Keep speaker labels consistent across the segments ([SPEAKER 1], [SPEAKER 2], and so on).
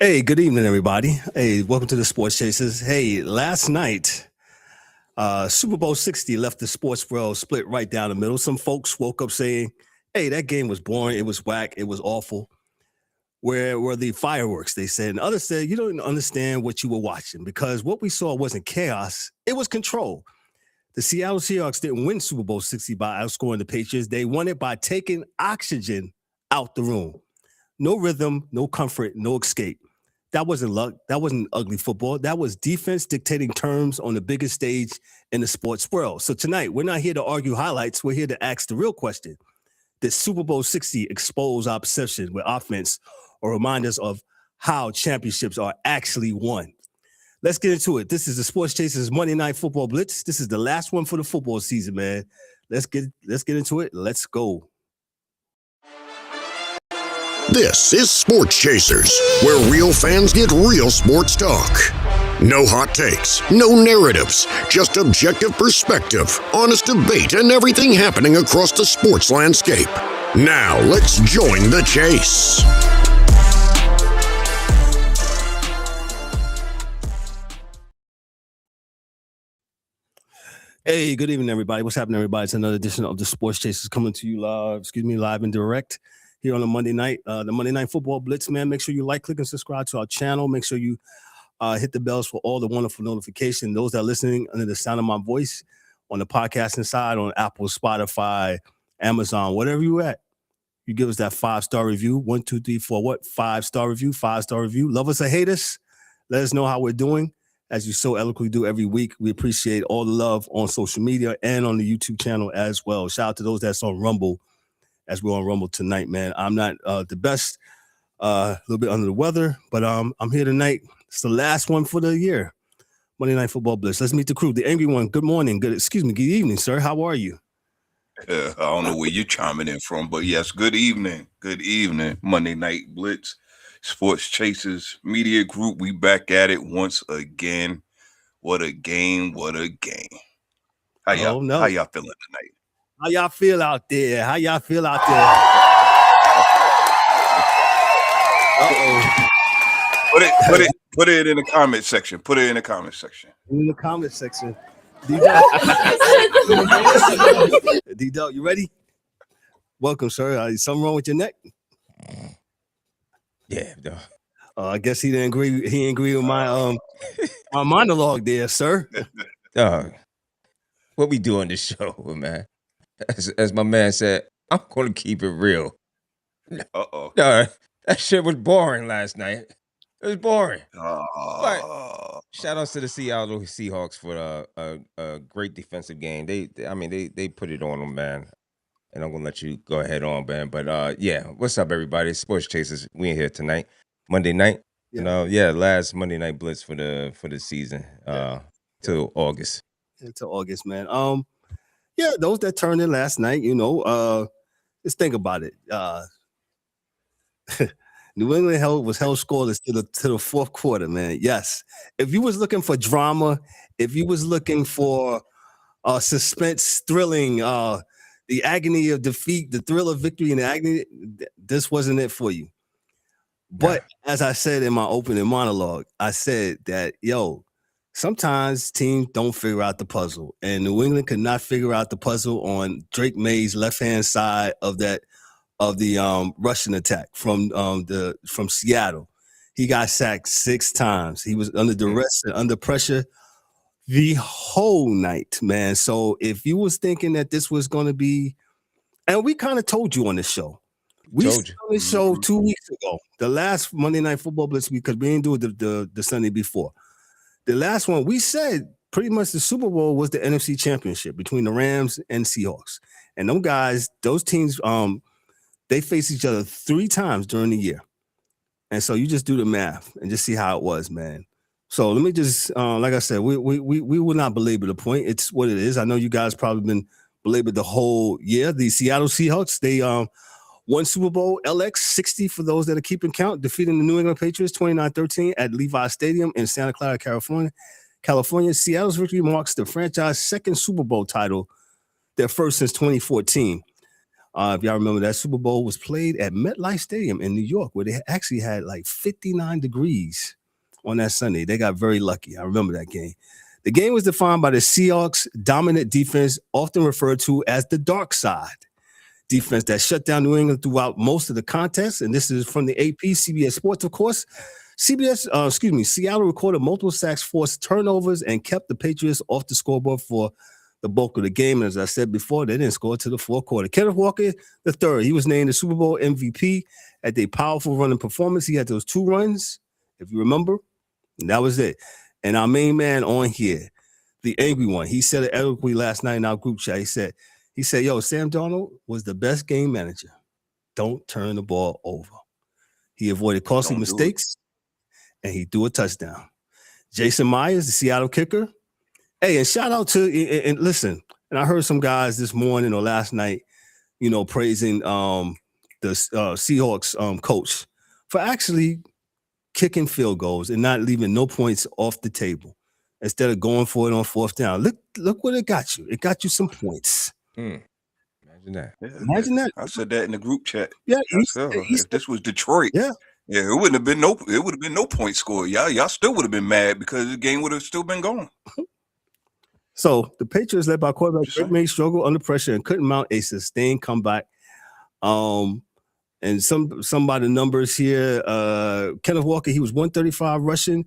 [SPEAKER 1] Hey, good evening, everybody. Hey, welcome to the Sports Chasers. Hey, last night, Super Bowl 60 left the sports world split right down the middle. Some folks woke up saying, hey, that game was boring, it was whack, it was awful. Where were the fireworks? They said. And others said, you don't understand what you were watching because what we saw wasn't chaos, it was control. The Seattle Seahawks didn't win Super Bowl 60 by outscoring the Patriots. They won it by taking oxygen out the room. No rhythm, no comfort, no escape. That wasn't luck. That wasn't ugly football. That was defense dictating terms on the biggest stage in the sports world. So tonight, we're not here to argue highlights. We're here to ask the real question. Did Super Bowl 60 expose our obsession with offense or remind us of how championships are actually won? Let's get into it. This is the Sports Chasers Monday Night Football Blitz. This is the last one for the football season, man. Let's get into it. Let's go.
[SPEAKER 2] This is Sports Chasers, where real fans get real sports talk. No hot takes, no narratives, just objective perspective, honest debate, and everything happening across the sports landscape. Now, let's join the chase.
[SPEAKER 1] Hey, good evening, everybody. What's happening, everybody? It's another edition of the Sports Chasers coming to you live and direct here on the Monday Night Football Blitz, man. Make sure you like, click, and subscribe to our channel. Make sure you hit the bells for all the wonderful notifications. Those that are listening under the sound of my voice on the podcasting side, on Apple, Spotify, Amazon, whatever you at, you give us that 5-star review. 1, 2, 3, 4, what? 5-star review, 5-star review. Love us or hate us. Let us know how we're doing. As you so eloquently do every week, we appreciate all the love on social media and on the YouTube channel as well. Shout out to those that's on Rumble, as we're on Rumble tonight, man. I'm not the best, a little bit under the weather, but I'm here tonight. It's the last one for the year. Monday Night Football Blitz. Let's meet the crew. The angry one. Good morning. Good evening, sir. How are you?
[SPEAKER 3] I don't know where you're chiming in from, but yes, good evening. Good evening. Monday Night Blitz, Sports Chasers Media Group. We back at it once again. What a game. What a game. How y'all feeling tonight?
[SPEAKER 1] How y'all feel out there? Uh-oh.
[SPEAKER 3] Put it in the comment section.
[SPEAKER 1] In the comment section. D-Dubbz, you ready? Welcome, sir. Something wrong with your neck?
[SPEAKER 4] Yeah, no.
[SPEAKER 1] I guess he didn't agree. He didn't agree with my my monologue there, sir.
[SPEAKER 4] What we do on this show, man? As my man said, I'm going to keep it real.
[SPEAKER 3] Uh-oh.
[SPEAKER 4] No, that shit was boring last night. It was boring. But shout outs to the Seattle Seahawks for a great defensive game. They put it on them, man. And I'm gonna let you go ahead on, man. But yeah, what's up, everybody? Sports Chasers, we in here tonight, Monday night. Last Monday Night Blitz for the season, till August.
[SPEAKER 1] Until August, man. Those that turned in last night, let's think about it. New England was held scoreless to the fourth quarter, man. Yes. If you was looking for drama, if you was looking for suspense, thrilling, the agony of defeat, the thrill of victory, and the agony, this wasn't it for you. But as I said in my opening monologue, I said that, sometimes teams don't figure out the puzzle. And New England could not figure out the puzzle on Drake Maye's left-hand side of the Russian attack from Seattle. He got sacked 6 times. He was under duress and under pressure the whole night, man. So if you was thinking that this was going to be, and we kind of told you on the show. We started the show 2 weeks ago. The last Monday Night Football Blitz, because we didn't do it the Sunday before. The last one, we said pretty much the Super Bowl was the NFC Championship between the Rams and Seahawks. And those teams, they faced each other 3 times during the year. And so you just do the math and just see how it was, man. So let me just, like I said, we will not belabor the point. It's what it is. I know you guys probably been belabored the whole year. The Seattle Seahawks, they won Super Bowl LX 60 for those that are keeping count, defeating the New England Patriots 29-13 at Levi Stadium in Santa Clara, California. Seattle's victory marks the franchise's second Super Bowl title, their first since 2014. If y'all remember, that Super Bowl was played at MetLife Stadium in New York, where they actually had like 59 degrees on that Sunday. They got very lucky. I remember that game. The game was defined by the Seahawks' dominant defense, often referred to as the dark side defense, that shut down New England throughout most of the contest. And this is from the AP, CBS Sports, of course. Seattle recorded multiple sacks, forced turnovers, and kept the Patriots off the scoreboard for the bulk of the game. And as I said before, they didn't score till the fourth quarter. Kenneth Walker III, he was named the Super Bowl MVP at a powerful running performance. He had those 2 runs, if you remember, and that was it. And our main man on here, the angry one, he said it eloquently last night in our group chat. He said, yo, Sam Darnold was the best game manager. Don't turn the ball over. He avoided costly mistakes, and he threw a touchdown. Jason Myers, the Seattle kicker. Hey, and shout out to, and listen, and I heard some guys this morning or last night, praising the Seahawks coach for actually kicking field goals and not leaving no points off the table instead of going for it on 4th down. Look what it got you. It got you some points.
[SPEAKER 4] Imagine that.
[SPEAKER 3] Yeah,
[SPEAKER 1] Imagine that.
[SPEAKER 3] I said that in the group chat.
[SPEAKER 1] Yeah,
[SPEAKER 3] if this was Detroit,
[SPEAKER 1] yeah,
[SPEAKER 3] it would have been no point score. Y'all still would have been mad because the game would have still been going.
[SPEAKER 1] So the Patriots, led by quarterback Drake Maye, struggled under pressure and couldn't mount a sustained comeback. And some by the numbers here, Kenneth Walker, he was 135 rushing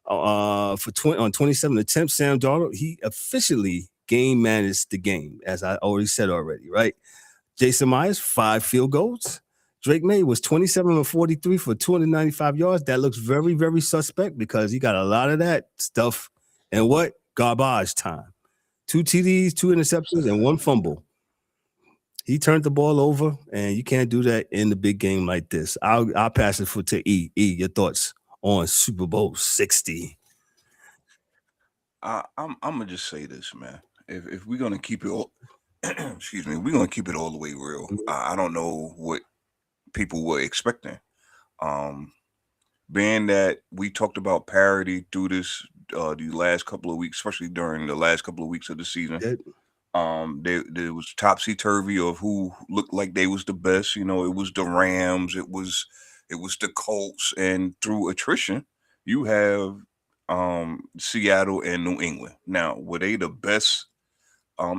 [SPEAKER 1] on 27 attempts. Sam Darnold, he officially game managed the game, as I already said already, right? Jason Myers, 5 field goals. Drake Maye was 27 of 43 for 295 yards. That looks very, very suspect because he got a lot of that stuff. And what? Garbage time. 2 TDs, 2 interceptions, and 1 fumble. He turned the ball over, and you can't do that in the big game like this. I'll pass it to E. E, your thoughts on Super Bowl 60?
[SPEAKER 3] I'm gonna just say this, man. If we're gonna keep it all, excuse me, we're gonna keep it all the way real. I don't know what people were expecting. Being that we talked about parity through this the last couple of weeks, especially during the last couple of weeks of the season. There was topsy-turvy of who looked like they was the best. It was the Rams, it was the Colts, and through attrition, you have Seattle and New England. Now, were they the best?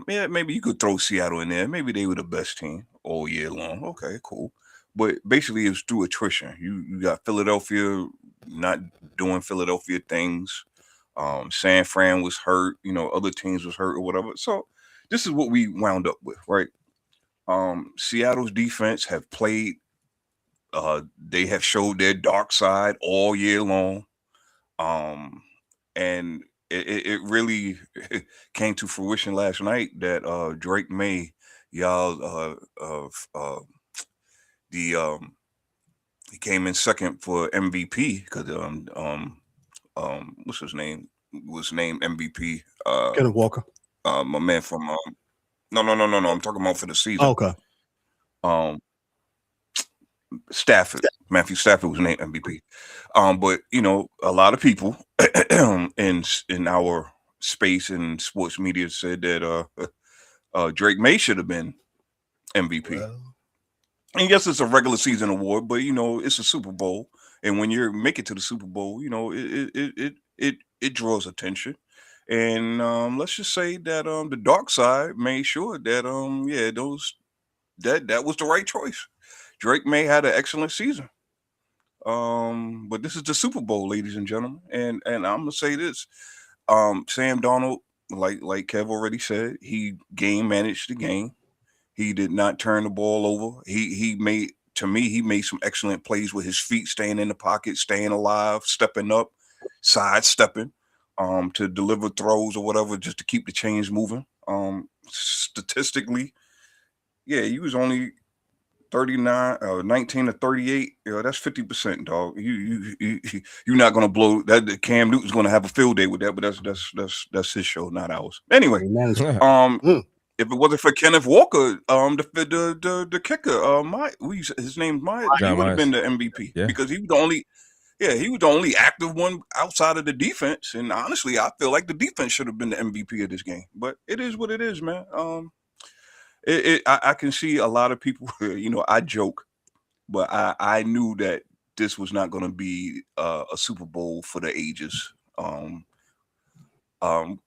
[SPEAKER 3] Yeah, maybe you could throw Seattle in there. Maybe they were the best team all year long. Okay, cool. But basically, it was through attrition. You got Philadelphia not doing Philadelphia things. San Fran was hurt. Other teams was hurt or whatever. So this is what we wound up with, right? Seattle's defense have played. They have showed their dark side all year long. And it really came to fruition last night that Drake Maye, he came in second for MVP because what's his name was named MVP.
[SPEAKER 1] Kenneth Walker.
[SPEAKER 3] My man from no. I'm talking about for the season.
[SPEAKER 1] Okay.
[SPEAKER 3] Stafford. Matthew Stafford was named MVP. But a lot of people in our space and sports media said that Drake Maye should have been MVP.
[SPEAKER 1] Well,
[SPEAKER 3] and yes, it's a regular season award, but it's a Super Bowl, and when you make it to the Super Bowl, it draws attention. And let's just say that the dark side made sure that that was the right choice. Drake Maye had an excellent season. But this is the Super Bowl, ladies and gentlemen, and I'm gonna say this: Sam Darnold, like Kev already said, he game managed the game. He did not turn the ball over. He made some excellent plays with his feet, staying in the pocket, staying alive, stepping up, sidestepping, to deliver throws or whatever, just to keep the chains moving. Statistically, yeah, he was only 19 to 38. That's 50%, dog. You're not gonna blow that. Cam Newton's gonna have a field day with that, but that's his show, not ours. Anyway, if it wasn't for Kenneth Walker, the kicker, his name's Myers, he would have been the MVP because he was the only active one outside of the defense. And honestly, I feel like the defense should have been the MVP of this game. But it is what it is, man. I can see a lot of people. I joke, but I knew that this was not going to be a Super Bowl for the ages.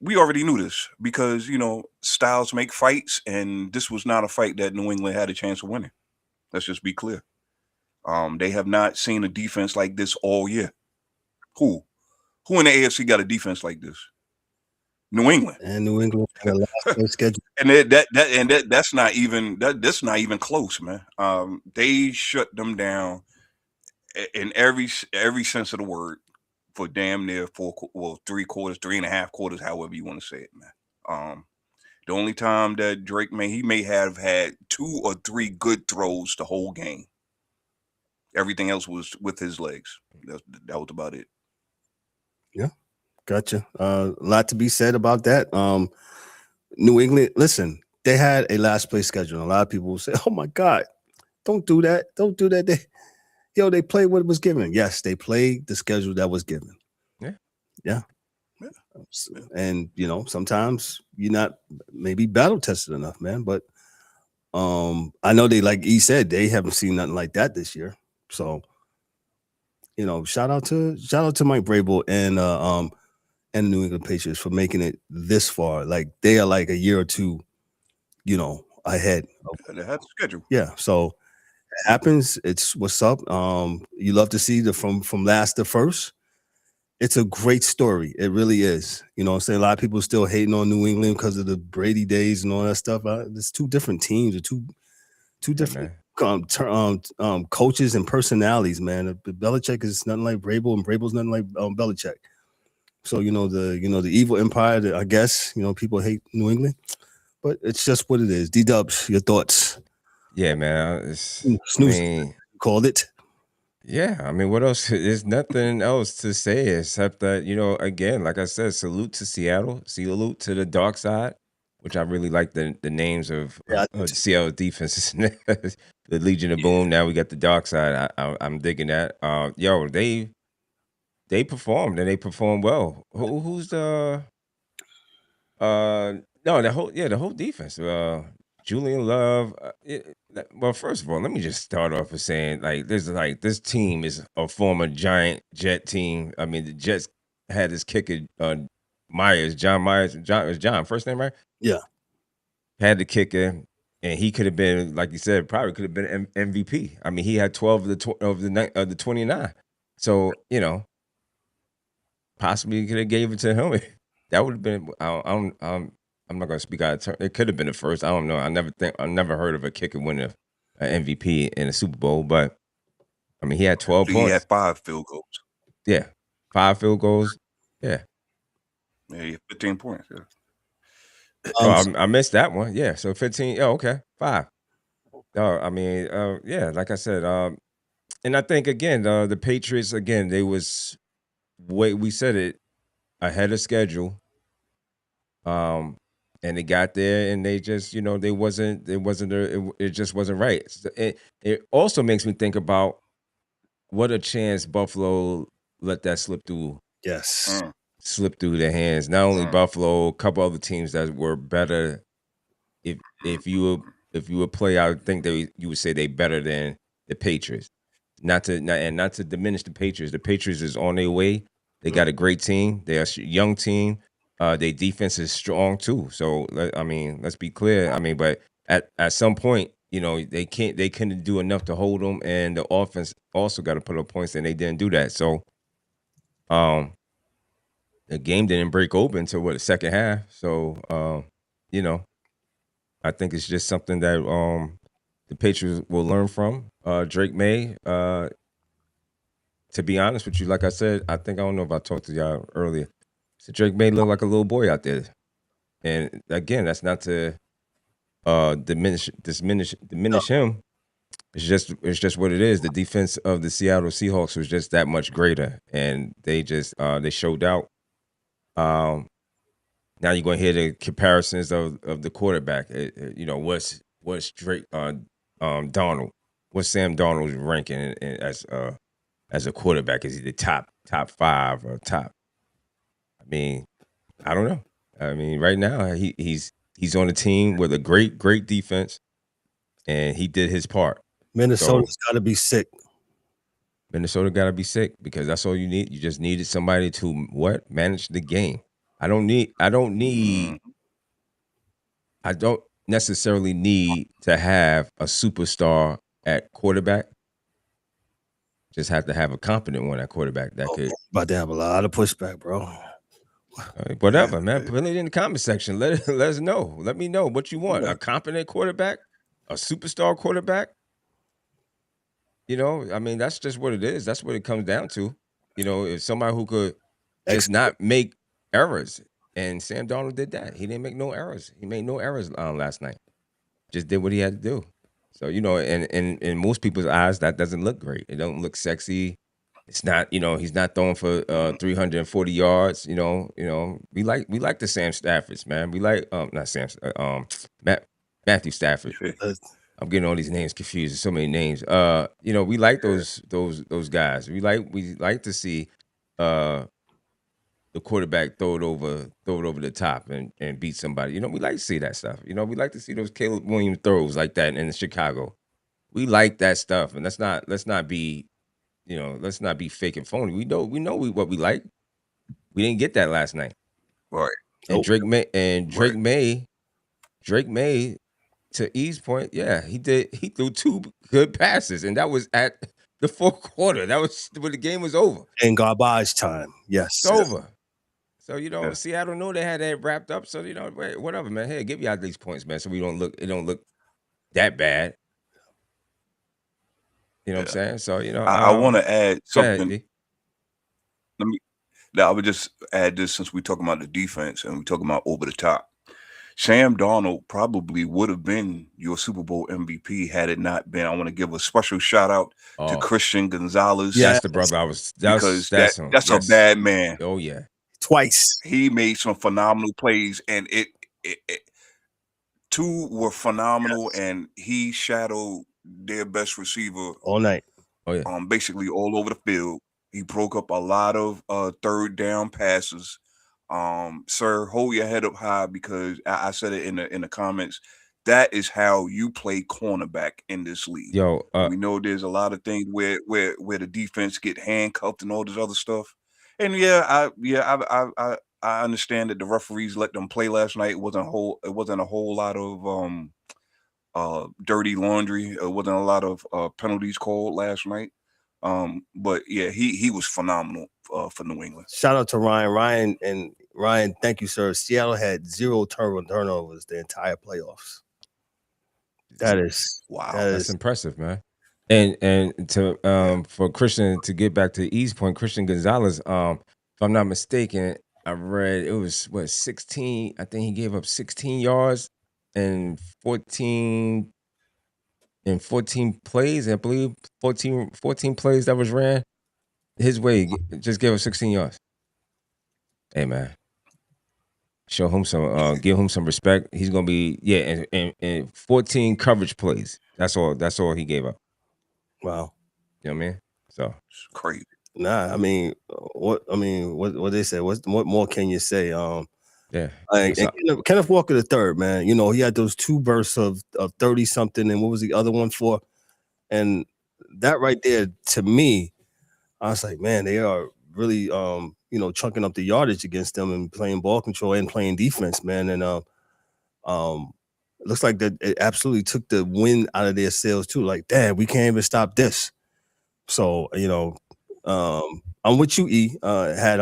[SPEAKER 3] We already knew this because styles make fights, and this was not a fight that New England had a chance of winning. Let's just be clear. They have not seen a defense like this all year. Who in the AFC got a defense like this? New England.
[SPEAKER 1] And New England had a last place schedule.
[SPEAKER 3] And that's not even close, man. They shut them down in every sense of the word for damn near 3 quarters, 3.5 quarters, however you want to say it, man. The only time that Drake he may have had 2 or 3 good throws the whole game. Everything else was with his legs. That was about it.
[SPEAKER 1] Yeah, gotcha. A lot to be said about that. New England, listen, they had a last place schedule. A lot of people will say, "Oh my God, don't do that! Don't do that!" They played what was given. Yes, they played the schedule that was given. Yeah. And sometimes you're not maybe battle tested enough, man. But I know they, like he said, they haven't seen nothing like that this year. So shout out to Mike Vrabel and the New England Patriots for making it this far. Like they are like a year or two, ahead.
[SPEAKER 3] They had the schedule.
[SPEAKER 1] Yeah. So it happens. It's what's up. You love to see from last to first. It's a great story. It really is. I'm saying? A lot of people still hating on New England because of the Brady days and all that stuff. There's 2 different teams or two different coaches and personalities, man. Belichick is nothing like Vrabel, and Vrabel's nothing like Belichick. So the evil empire. I guess people hate New England, but it's just what it is. D-Dubbz, your thoughts?
[SPEAKER 4] Yeah, man.
[SPEAKER 1] Called it.
[SPEAKER 4] Yeah, I mean, what else? There's nothing else to say except that, again, like I said, salute to Seattle, salute to the dark side, which I really like the names of Seattle defenses. The Legion of Boom. Now we got the dark side. I'm digging that. They performed and they performed well. Who's the the whole defense. Julian Love. Well, first of all, let me just start off with saying, this team is a former Giant Jet team. I mean, the Jets had this kicker, John Myers. John, first name, right?
[SPEAKER 1] Yeah.
[SPEAKER 4] Had the kicker, and he could have been, like you said, probably could have been MVP. I mean, he had 12 of the 29. So, possibly could have gave it to him. That would have been. I'm not gonna speak out of turn. It could have been the first. I don't know. I never heard of a kicker winning an MVP in a Super Bowl. But I mean, he had 12 points.
[SPEAKER 3] He had 5 field goals.
[SPEAKER 4] Yeah, 5 field goals. Yeah.
[SPEAKER 3] Yeah, he had 15 points. Yeah.
[SPEAKER 4] I missed that one. Yeah, so 15. Oh, okay, 5. I mean, yeah, like I said, and I think again, the Patriots again, they was we said it ahead of schedule. And they got there, and they just, it just wasn't right. It also makes me think about what a chance Buffalo let that slip through.
[SPEAKER 1] Yes,
[SPEAKER 4] slip through their hands. Not only Buffalo, a couple other teams that were better. If you would play, I would think you would say they better than the Patriots. Not to diminish the Patriots. The Patriots is on their way. They got a great team. They're a young team. Their defense is strong too. So I mean, let's be clear. I mean, but at some point, they couldn't do enough to hold them, and the offense also got to put up points, and they didn't do that. So, the game didn't break open until the second half. So, I think it's just something that the Patriots will learn from. Drake Maye. To be honest with you, like I said, I don't know if I talked to y'all earlier. So Drake Maye look like a little boy out there, and again, that's not to diminish him. It's just what it is. The defense of the Seattle Seahawks was just that much greater, and they just they showed out. Now you're gonna hear the comparisons of the quarterback. What's Drake Darnold? What's Sam Darnold's ranking as a quarterback? Is he the top 5 or top? I mean, I don't know. I mean, right now he's He's on a team with a great defense, and he did his part.
[SPEAKER 1] Minnesota's got to be sick.
[SPEAKER 4] Minnesota got to be sick because that's all you need. You just needed somebody to manage the game. I don't necessarily need to have a superstar at quarterback. Just have to have a competent one at quarterback that could.
[SPEAKER 1] About to have a lot of pushback, bro.
[SPEAKER 4] Whatever, man. Put it in the comment section. Let us know. Let me know what you want. A competent quarterback, a superstar quarterback. You know, I mean, that's just what it is. That's what it comes down to. You know, if somebody who could just not make errors. And Sam Darnold did that. He didn't make no errors. He made no errors last night. Just did what he had to do. So, you know, in most people's eyes, that doesn't look great. It don't look sexy. It's not, you know, he's not throwing for 340 yards. You know, we like the Sam Staffords, man. We like not Sam, Matthew Stafford. I'm getting all these names confused. There's so many names. You know, we like those guys. We like to see the quarterback throw it over the top and beat somebody. You know, we like to see that stuff. You know, we like to see those Caleb Williams throws like that in Chicago. We like that stuff, and let's not be fake and phony. We know what we like. We didn't get that last night,
[SPEAKER 3] right?
[SPEAKER 4] And Drake Maye, to E's point, yeah, he did. He threw 2 good passes, and that was at the fourth quarter. That was when the game was over.
[SPEAKER 1] In garbage time, yes,
[SPEAKER 4] it's over. So, you know, Seattle knew they had that wrapped up. So, you know, whatever, man. Hey, give you out these points, man. So it don't look that bad. You know what I'm saying? So, you know,
[SPEAKER 3] I want to add something. I would just add this since we're talking about the defense and we're talking about over the top. Sam Darnold probably would have been your Super Bowl MVP had it not been. I want to give a special shout out to Christian Gonzalez.
[SPEAKER 4] That's the brother I was. That's
[SPEAKER 3] a bad man.
[SPEAKER 4] Oh yeah,
[SPEAKER 1] twice
[SPEAKER 3] he made some phenomenal plays, and it 2 were phenomenal, and he shadowed their best receiver
[SPEAKER 1] all night.
[SPEAKER 4] Oh yeah,
[SPEAKER 3] basically all over the field. He broke up a lot of third down passes. Sir, hold your head up high because I said it in the comments. That is how you play cornerback in this league.
[SPEAKER 4] Yo,
[SPEAKER 3] we know there's a lot of things where the defense get handcuffed and all this other stuff. And I understand that the referees let them play last night. It wasn't a whole lot of dirty laundry. It wasn't a lot of penalties called last night. But yeah, he was phenomenal for New England.
[SPEAKER 1] Shout out to Ryan. Ryan, thank you, sir. Seattle had 0 turnovers the entire playoffs. That is
[SPEAKER 3] wow.
[SPEAKER 4] That's impressive, man. And to for Christian to get back to E's point, Christian Gonzalez, if I'm not mistaken, I read it was 16. I think he gave up 16 yards and 14 plays. I believe 14 plays that was ran his way. Just gave up 16 yards. Hey man, show him some. Give him some respect. He's gonna be and 14 coverage plays. That's all he gave up.
[SPEAKER 1] Wow.
[SPEAKER 4] You know what I mean? So
[SPEAKER 3] it's crazy.
[SPEAKER 1] Nah, I mean, what they say? What more can you say?
[SPEAKER 4] Yeah.
[SPEAKER 1] Kenneth Walker III, man. You know, he had those 2 bursts of 30 something, and what was the other one for? And that right there, to me, I was like, man, they are really chunking up the yardage against them and playing ball control and playing defense, man. And it looks like that it absolutely took the wind out of their sails too. Like, damn, we can't even stop this. So, you know, I'm with you, E. Had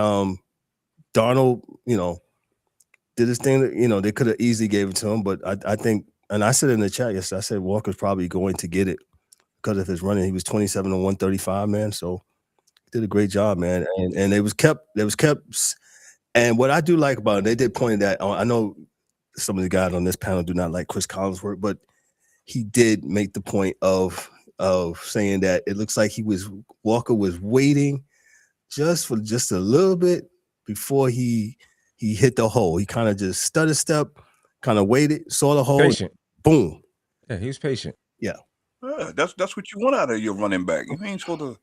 [SPEAKER 1] Darnold, you know, did his thing that, you know, they could have easily gave it to him, but I think, and I said in the chat yesterday, I said Walker's probably going to get it because of his running. He was 27 to 135, man. So he did a great job, man. And it was kept. And what I do like about it, they did point that I know some of the guys on this panel do not like Chris Collins' work, but he did make the point of saying that it looks like Walker was waiting just a little bit before he hit the hole. He kind of just stutter step, kind of waited, saw the hole,
[SPEAKER 4] patient.
[SPEAKER 1] Boom.
[SPEAKER 4] Yeah, he was patient.
[SPEAKER 1] Yeah.
[SPEAKER 3] That's what you want out of your running back. You ain't supposed to.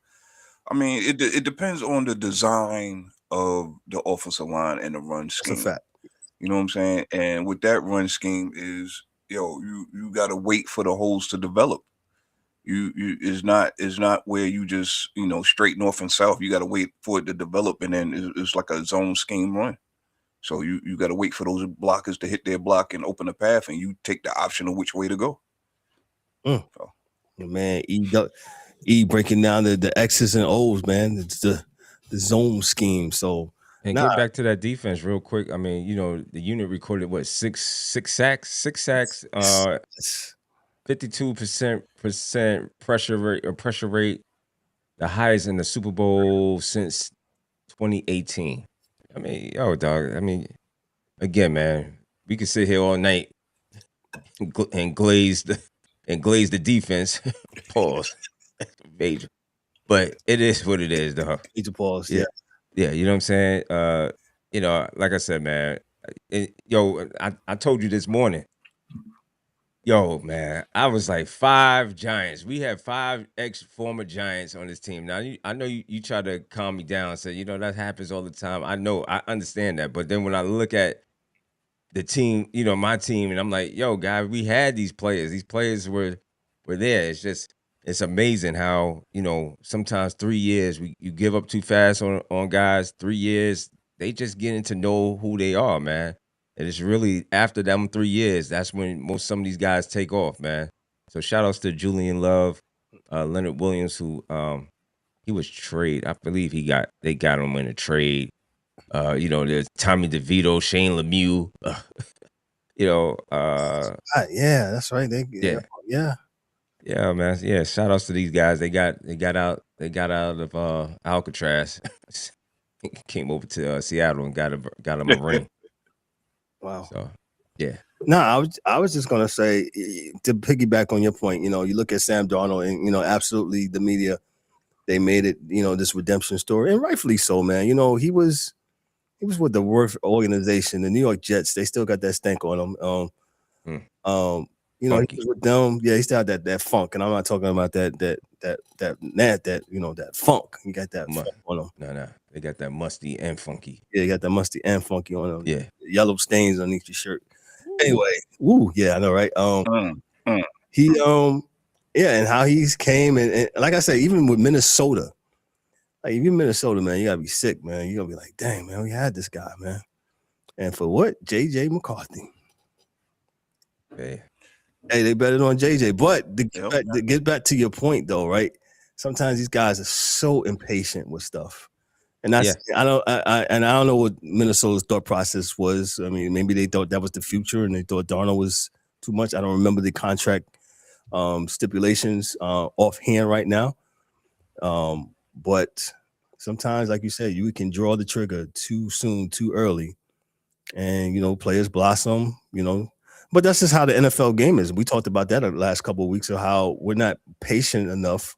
[SPEAKER 3] I mean, it depends on the design of the offensive line and the run scheme.
[SPEAKER 1] That's a fact.
[SPEAKER 3] You know what I'm saying? And with that run scheme is, you got to wait for the holes to develop. You is not where you just straight north and south. You got to wait for it to develop, and then it's like a zone scheme run. So you got to wait for those blockers to hit their block and open the path, and you take the option of which way to go.
[SPEAKER 1] So. Man, E breaking down the X's and O's, man. It's the zone scheme. So
[SPEAKER 4] and get back to that defense real quick. I mean, the unit recorded what six sacks, 52% pressure rate, the highest in the Super Bowl since 2018. I mean, dog. I mean, again, man, we could sit here all night and glaze the defense. Pause. Major. But it is what it is, dog.
[SPEAKER 1] Major pause.
[SPEAKER 4] Yeah. You know what I'm saying? Like I said, man. I told you this morning. Yo, man, I was like 5 Giants. We have 5 ex-former Giants on this team. Now, I know you try to calm me down and say, that happens all the time. I know, I understand that. But then when I look at the team, my team, and I'm like, yo, guy, we had these players. These players were there. It's amazing how, sometimes 3 years, you give up too fast on guys. 3 years, they just getting to know who they are, man. And it's really after them 3 years, that's when some of these guys take off, man. So shout outs to Julian Love, Leonard Williams, who he was traded. I believe they got him in a trade. There's Tommy DeVito, Shane Lemieux.
[SPEAKER 1] Yeah, that's right. Yeah,
[SPEAKER 4] man. Yeah, shout outs to these guys. They got out of Alcatraz. Came over to Seattle and got him a ring.
[SPEAKER 1] Wow.
[SPEAKER 4] So, yeah.
[SPEAKER 1] No, I was just gonna say, to piggyback on your point, you look at Sam Darnold, and absolutely the media, they made it, this redemption story, and rightfully so, man. He was with the worst organization, the New York Jets. They still got that stank on him. He was with them. Yeah, he still had that funk, and I'm not talking about that funk. He got that funk on him.
[SPEAKER 4] No, they got that musty and funky.
[SPEAKER 1] Yeah, he got that musty and funky on him.
[SPEAKER 4] Yeah,
[SPEAKER 1] yellow stains underneath your shirt. Anyway, yeah, I know, right? He and how he's came and like I said, even with Minnesota, man, you gotta be sick, man. You gotta be like, dang, man, we had this guy, man, and for what? JJ McCarthy. Hey, they betted on JJ, but to get back to your point, though, right? Sometimes these guys are so impatient with stuff, and that's I don't know what Minnesota's thought process was. I mean, maybe they thought that was the future, and they thought Darnold was too much. I don't remember the contract stipulations offhand right now, but sometimes, like you said, you can draw the trigger too soon, too early, and players blossom, But that's just how the NFL game is. We talked about that the last couple of weeks of how we're not patient enough.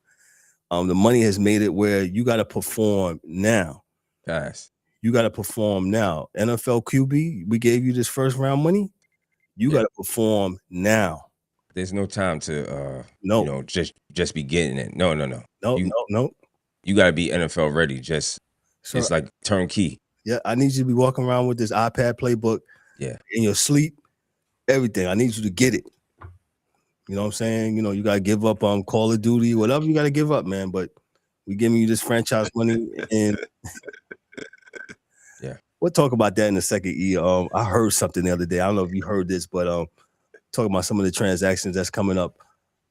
[SPEAKER 1] The money has made it where you got to perform now.
[SPEAKER 4] Guys,
[SPEAKER 1] you got to perform now. NFL QB, we gave you this first round money. You got to perform now.
[SPEAKER 4] There's no time to just be getting it. No.
[SPEAKER 1] No.
[SPEAKER 4] You got to be NFL ready. It's like turnkey.
[SPEAKER 1] Yeah, I need you to be walking around with this iPad playbook.
[SPEAKER 4] Yeah,
[SPEAKER 1] in your sleep. Everything. I need you to get it. You know what I'm saying? You got to give up on Call of Duty, whatever you got to give up, man. But we giving you this franchise money, and we'll talk about that in a second. I heard something the other day. I don't know if you heard this, but talking about some of the transactions that's coming up.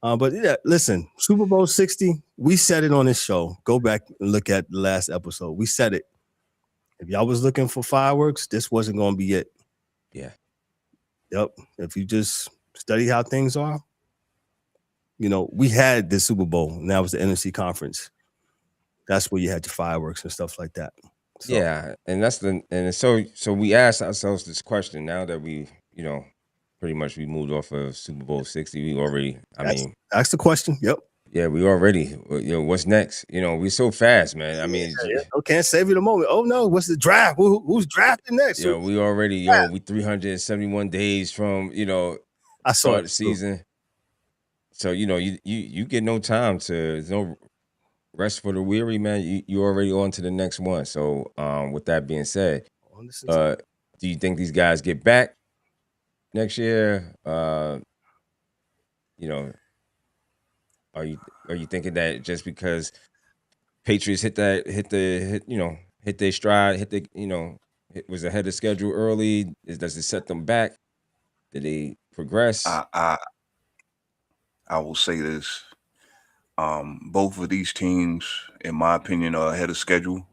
[SPEAKER 1] But yeah, listen, Super Bowl 60, we said it on this show. Go back and look at the last episode. We said it. If y'all was looking for fireworks, this wasn't going to be it.
[SPEAKER 4] Yeah.
[SPEAKER 1] Yep. If you just study how things are, we had the Super Bowl, and that was the NFC conference. That's where you had your fireworks and stuff like that. So.
[SPEAKER 4] Yeah, and so we asked ourselves this question now that we, pretty much we moved off of Super Bowl 60. We already,
[SPEAKER 1] ask the question. Yep.
[SPEAKER 4] Yeah, we already, what's next? We're so fast, man. I mean,
[SPEAKER 1] can't save you the moment. Oh no, what's the draft? Who's drafting next?
[SPEAKER 4] We already, we 371 days from,
[SPEAKER 1] I saw
[SPEAKER 4] the season. So, you get no time there's no rest for the weary, man. You already on to the next one. So, with that being said, Do you think these guys get back next year? You know, are you thinking that just because Patriots hit their stride, it was ahead of schedule early, does it set them back? Did they progress?
[SPEAKER 3] I will say this. Both of these teams, in my opinion, are ahead of schedule.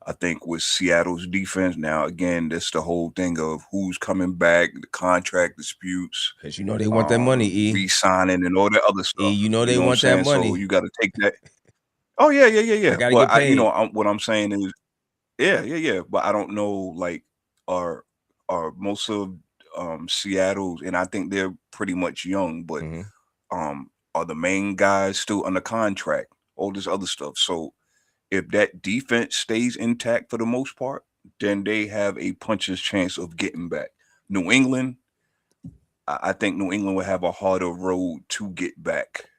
[SPEAKER 3] I think with Seattle's defense, now again, that's the whole thing of who's coming back, the contract disputes.
[SPEAKER 4] Because they want that money, E.
[SPEAKER 3] Re-signing and all that other stuff.
[SPEAKER 4] E, they want that money.
[SPEAKER 3] So you got to take that. Oh, yeah.
[SPEAKER 4] I gotta get paid.
[SPEAKER 3] What I'm saying is, yeah. But I don't know, like, are most of Seattle's, and I think they're pretty much young, but are the main guys still under contract? All this other stuff. So if that defense stays intact for the most part, then they have a puncher's chance of getting back. New England, I think New England will have a harder road to get back.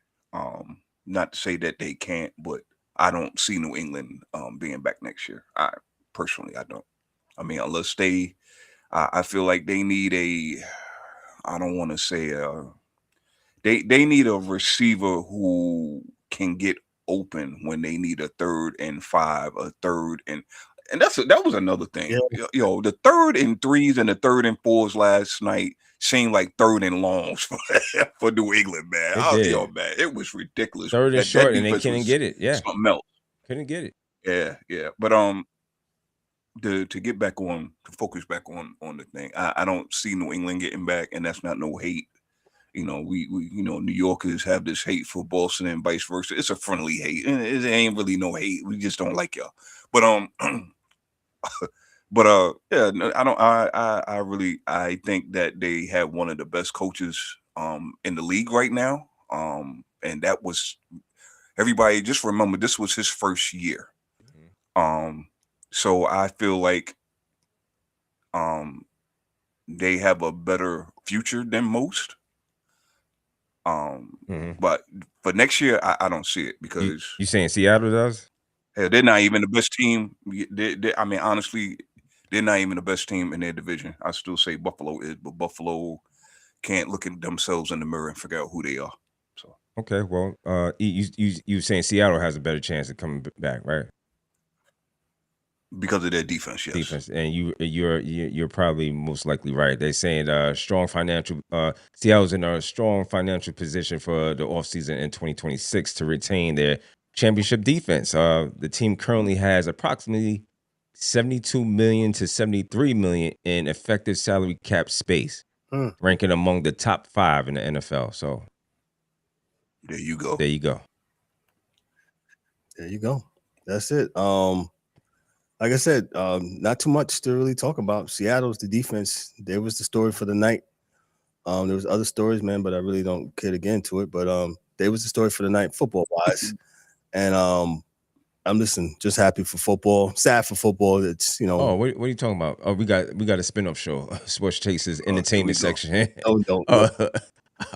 [SPEAKER 3] Not to say that they can't, but I don't see New England being back next year. I don't. I mean, unless I feel like they need I don't want to say they need a receiver who can get open when they need a 3rd and 5, a 3rd and that was another thing.
[SPEAKER 1] Yeah.
[SPEAKER 3] Yo, the 3rd and 3s and the 3rd and 4s last night seemed like 3rd and longs for New England, man. Man, it was ridiculous.
[SPEAKER 4] 3rd and short, and they couldn't get it. Yeah,
[SPEAKER 3] something else.
[SPEAKER 4] Couldn't get it.
[SPEAKER 3] Yeah. But to get back on, to focus back on the thing, I don't see New England getting back, and that's not no hate. We New Yorkers have this hate for Boston and vice versa. It's a friendly hate. It ain't really no hate. We just don't like y'all. But yeah, I think that they have one of the best coaches in the league right now. And that was, everybody just remember, this was his first year. So I feel like they have a better future than most. But for next year, I don't see it, because
[SPEAKER 4] you saying Seattle does?
[SPEAKER 3] Hell, they're not even the best team. I mean, honestly, they're not even the best team in their division. I still say Buffalo is, but Buffalo can't look at themselves in the mirror and figure out who they are. So
[SPEAKER 4] okay, well, you saying Seattle has a better chance of coming back, right?
[SPEAKER 3] Because of their defense, yes.
[SPEAKER 4] Defense, and you're probably most likely right. They're saying strong financial. Seattle's in a strong financial position for the offseason in 2026 to retain their championship defense. The team currently has approximately $72 million to $73 million in effective salary cap space, ranking among the top 5 in the NFL. So
[SPEAKER 3] there you go.
[SPEAKER 1] There you go. That's it. Like I said, not too much to really talk about. Seattle's the defense. There was the story for the night. There was other stories, man, but I really don't care to get into it. But there was the story for the night, football-wise. And I'm just happy for football. Sad for football. It's
[SPEAKER 4] Oh, what are you talking about? Oh, we got a spin-off show, Sports Chasers Entertainment Section.
[SPEAKER 1] No.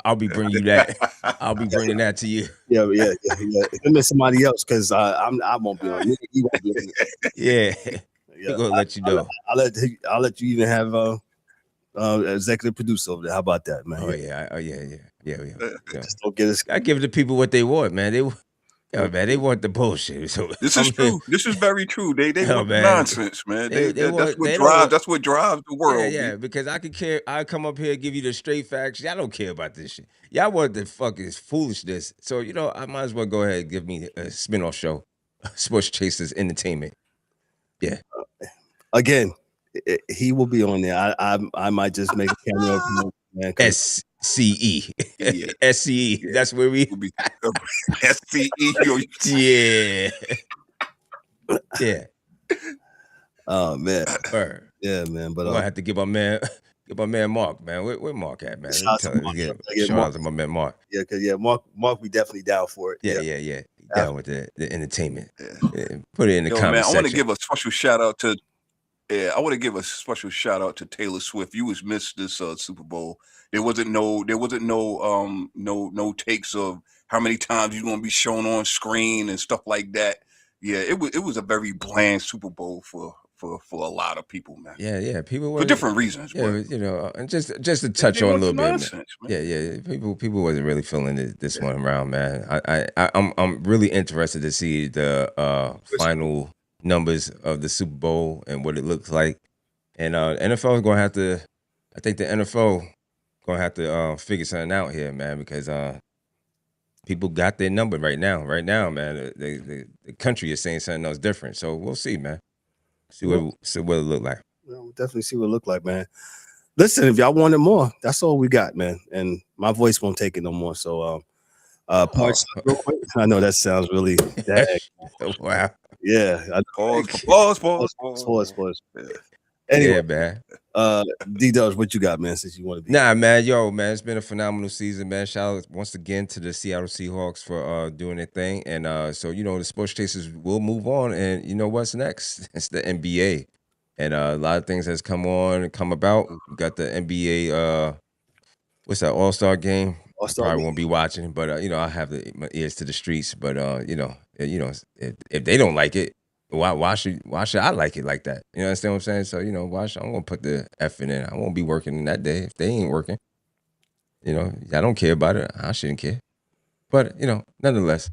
[SPEAKER 4] I'll be bringing you that. I'll be bringing that to you.
[SPEAKER 1] Yeah. If I miss somebody else, because I won't be on. You won't be on.
[SPEAKER 4] Yeah. We're gonna let you know.
[SPEAKER 1] I'll let you even have executive producer over there. How about that, man?
[SPEAKER 4] Oh yeah.
[SPEAKER 1] Just don't get us.
[SPEAKER 4] I give the people what they want, man. They want the bullshit. So
[SPEAKER 3] this is true. This is very true. They want nonsense, man. That's what drives the world.
[SPEAKER 4] Yeah, because I come up here and give you the straight facts. Y'all don't care about this shit. Y'all want the fucking foolishness. So I might as well go ahead and give me a spinoff show, Sports Chasers Entertainment. Yeah.
[SPEAKER 1] Again, he will be on there. I might just make a cameo. Man,
[SPEAKER 4] SCE.
[SPEAKER 3] Yeah.
[SPEAKER 4] SCE. Yeah. That's where we
[SPEAKER 3] be. SCE.
[SPEAKER 4] Yeah.
[SPEAKER 1] Oh man.
[SPEAKER 4] Word.
[SPEAKER 1] Yeah, man. But
[SPEAKER 4] I have to give my man Mark, man. Where Mark at, man? Shout out to my man Mark.
[SPEAKER 1] Yeah, Mark, we definitely down for it.
[SPEAKER 4] Yeah. Down with the entertainment. Yeah. Put it in the comments section.
[SPEAKER 3] I want to give a special shout out to. Yeah, I want to give a special shout out to Taylor Swift. You was missed this Super Bowl. There wasn't no takes of how many times you're gonna be shown on screen and stuff like that. Yeah, it was a very bland Super Bowl for for a lot of people, man.
[SPEAKER 4] Yeah. People
[SPEAKER 3] For different reasons.
[SPEAKER 4] Yeah,
[SPEAKER 3] But
[SPEAKER 4] you know, and just to touch
[SPEAKER 3] they
[SPEAKER 4] on a
[SPEAKER 3] want the
[SPEAKER 4] little bit, man.
[SPEAKER 3] nonsense, man.
[SPEAKER 4] Yeah. People wasn't really feeling this one around, man. I'm really interested to see the final numbers of the Super Bowl and what it looks like. And NFL is gonna have to. I think the NFL gonna have to figure something out here, man, because people got their number right now. Right now, man, the country is saying something else different. So we'll see, man. See what it look like.
[SPEAKER 1] We'll definitely see what it look like, man. Listen, if y'all wanted more, that's all we got, man. And my voice won't take it no more. So parts real quick. I know that sounds really
[SPEAKER 4] wow.
[SPEAKER 1] Yeah.
[SPEAKER 3] Pause.
[SPEAKER 1] Yeah. Anyway,
[SPEAKER 4] yeah, man.
[SPEAKER 1] D-Dubbz, what you got, man? Since you want to be
[SPEAKER 4] man, man, it's been a phenomenal season, man. Shout out once again to the Seattle Seahawks for doing their thing. And so the sports chasers will move on, and you know what's next? It's the NBA. And a lot of things has come about. We got the NBA what's that, All-Star game?
[SPEAKER 1] All-Star
[SPEAKER 4] Probably
[SPEAKER 1] game.
[SPEAKER 4] won't be watching, but I have my ears to the streets. But if they don't like it, why should I like it like that? You understand what I'm saying? So I'm gonna put the effort in. I won't be working that day if they ain't working. I don't care about it. I shouldn't care. But nonetheless,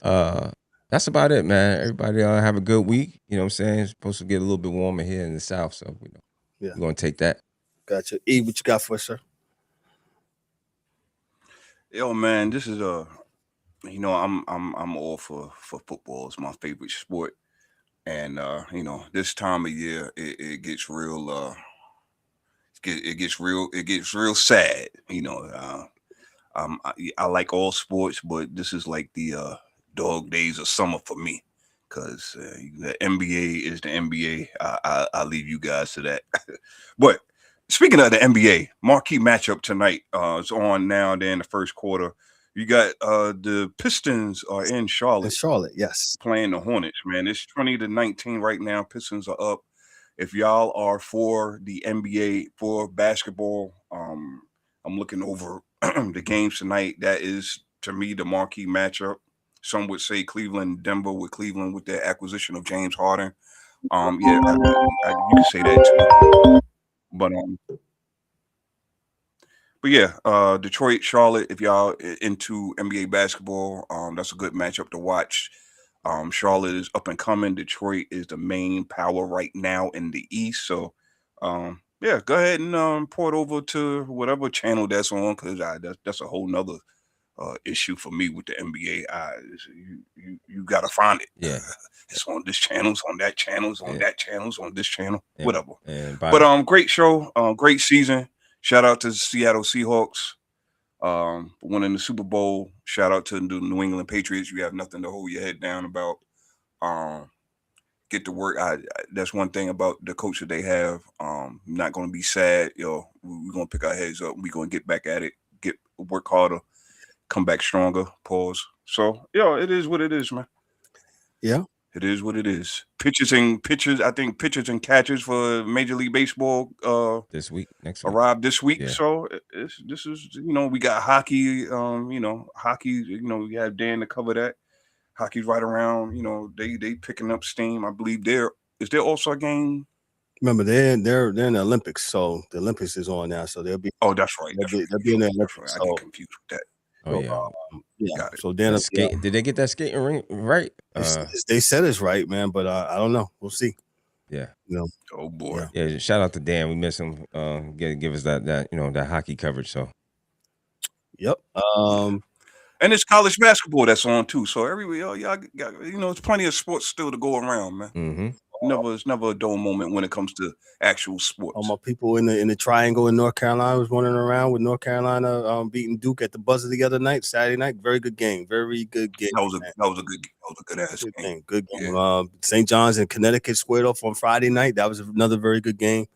[SPEAKER 4] that's about it, man. Everybody have a good week. You know what I'm saying? It's supposed to get a little bit warmer here in the South, so we're gonna take that.
[SPEAKER 1] Gotcha. E, what you got for us, sir?
[SPEAKER 3] Yo, man, this is I'm all for football. It's my favorite sport. And this time of year it gets real it gets real sad. I like all sports, but this is like the dog days of summer for me, because the NBA is the NBA. I'll leave you guys to that. But speaking of the NBA, marquee matchup tonight is on now. Then the first quarter, you got the Pistons are in Charlotte.
[SPEAKER 1] Yes,
[SPEAKER 3] playing the Hornets. Man, it's 20-19 right now. Pistons are up. If y'all are for the NBA for basketball, I'm looking over the games tonight. That is, to me, the marquee matchup. Some would say Cleveland, Denver, with Cleveland with their acquisition of James Harden. You can say that too. But yeah, Detroit, Charlotte, if y'all into NBA basketball, that's a good matchup to watch. Charlotte is up and coming. Detroit is the main power right now in the East. So, go ahead and pour it over to whatever channel that's on, because that's a whole nother issue for me with the NBA. You got to find it.
[SPEAKER 4] Yeah.
[SPEAKER 3] It's on this channel, it's on that channel, it's on that channel, it's on this channel, whatever.
[SPEAKER 4] But
[SPEAKER 3] great show, great season. Shout out to the Seattle Seahawks winning the Super Bowl. Shout out to the New England Patriots. You have nothing to hold your head down about. Get to work. That's one thing about the coach that they have. Not going to be sad. We're going to pick our heads up. We're going to get back at it. Work harder. Come back stronger. Pause. So, it is what it is, man.
[SPEAKER 1] Yeah.
[SPEAKER 3] It is what it is. Pitchers. I think pitchers and catchers for Major League Baseball
[SPEAKER 4] next week
[SPEAKER 3] arrived this week.
[SPEAKER 4] Yeah.
[SPEAKER 3] So this is we got hockey. Hockey. We have Dan to cover that. Hockey's right around. They picking up steam. I believe is their All-Star game.
[SPEAKER 1] Remember, they're in the Olympics, so the Olympics is on now. So they'll be.
[SPEAKER 3] Oh, that's right.
[SPEAKER 1] They'll be in the Olympics.
[SPEAKER 3] I get confused with that.
[SPEAKER 4] Oh yeah.
[SPEAKER 3] Got it.
[SPEAKER 1] So then,
[SPEAKER 4] did they get that skating ring right?
[SPEAKER 1] They said it's right, man, but I don't know. We'll see.
[SPEAKER 4] Yeah.
[SPEAKER 3] Oh boy.
[SPEAKER 4] Yeah. Shout out to Dan. We miss him. Give us that hockey coverage. So.
[SPEAKER 1] Yep.
[SPEAKER 3] And it's college basketball that's on too. So y'all got it's plenty of sports still to go around, man.
[SPEAKER 4] Mm-hmm.
[SPEAKER 3] It's never a dull moment when it comes to actual sports.
[SPEAKER 1] All my people in the triangle in North Carolina was running around with North Carolina beating Duke at the buzzer the other night, Saturday night. Very good game. Very good game.
[SPEAKER 3] That was a good ass game.
[SPEAKER 1] Good game. Yeah. St. John's in Connecticut squared off on Friday night. That was another very good game.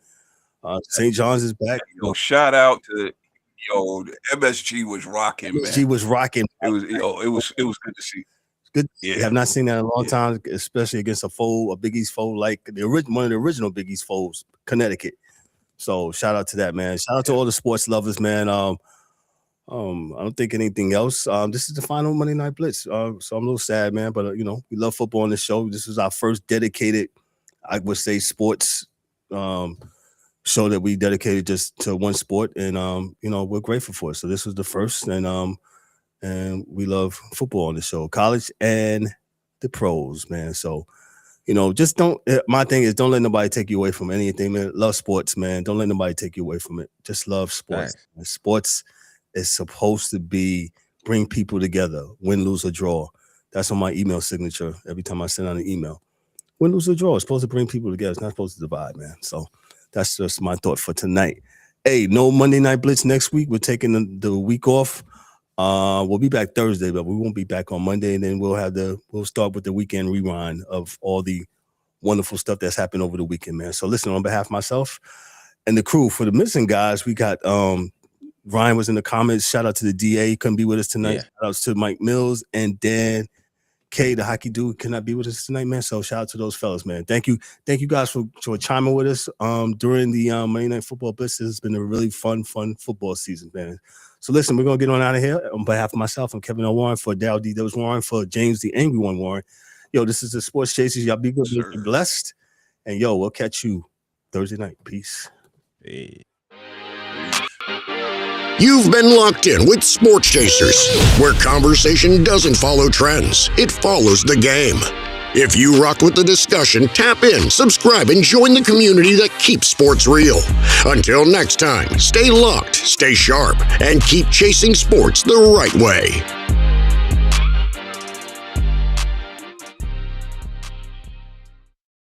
[SPEAKER 1] St. John's is back.
[SPEAKER 3] Shout out to the MSG was rocking, man.
[SPEAKER 1] MSG was rocking.
[SPEAKER 3] It was good to see.
[SPEAKER 1] Good. Yeah. I have not seen that in a long time, especially against a Big East foe like one of the original Big East foes, Connecticut. So shout out to that, man. Shout out to all the sports lovers, man. I don't think anything else. This is the final Monday Night Blitz. So I'm a little sad, man. But we love football on the show. This is our first dedicated I would say sports show that we dedicated just to one sport, and we're grateful for it. So this was the first, and we love football on the show, college and the pros, man. So just don't. My thing is, don't let nobody take you away from anything, man. Love sports, man. Don't let nobody take you away from it. Just love sports. Right. Sports is supposed to bring people together, win, lose, or draw. That's on my email signature every time I send out an email. Win, lose, or draw. It's supposed to bring people together. It's not supposed to divide, man. So that's just my thought for tonight. Hey, no Monday Night Blitz next week. We're taking the week off. We'll be back Thursday, but we won't be back on Monday. And then we'll start with the weekend rewind of all the wonderful stuff that's happened over the weekend, man. So listen, on behalf of myself and the crew, for the missing guys, we got Ryan was in the comments. Shout out to the DA. He couldn't be with us tonight. Yeah. Shout out to Mike Mills and Dan K, the hockey dude, cannot be with us tonight, man. So shout out to those fellas, man. Thank you guys for chiming with us during the Monday Night Football Blitz. It's been a really fun football season, man. So listen, we're gonna get on out of here. On behalf of myself, I'm Kevin O. Warren, for Darrell D-Dubbz Warren, for James the Angry One Warren. Yo, this is the Sports Chasers. Y'all be good, be blessed, and we'll catch you Thursday night. Peace.
[SPEAKER 4] Hey.
[SPEAKER 2] You've been locked in with Sports Chasers, where conversation doesn't follow trends, it follows the game. If you rock with the discussion, tap in, subscribe, and join the community that keeps sports real. Until next time, stay locked, stay sharp, and keep chasing sports the right way.